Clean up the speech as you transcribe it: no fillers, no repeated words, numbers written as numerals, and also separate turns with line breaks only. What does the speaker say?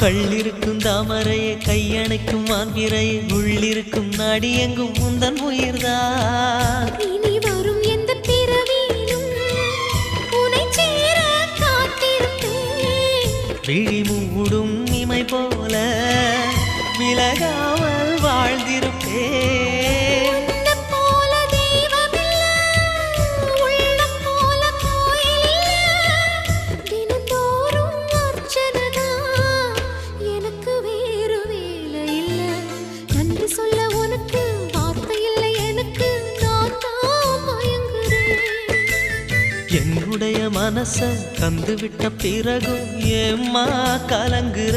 கள்ளிருக்கும் தாமரையே கையணைக்கும் மான்பிரையே உள்ளிருக்கும் நாடி எங்கும் முந்தன் உயிர்தான்
இனி வரும் எந்த பிறவியிலும் உனை சேர காத்திருப்பேன்
விழி மூடும் இமை போல விலகாமல் வாழ்ந்திருப்பேன் என்னுடைய மனச தந்து விட்ட பிறகும் ஏம்மா கலங்குற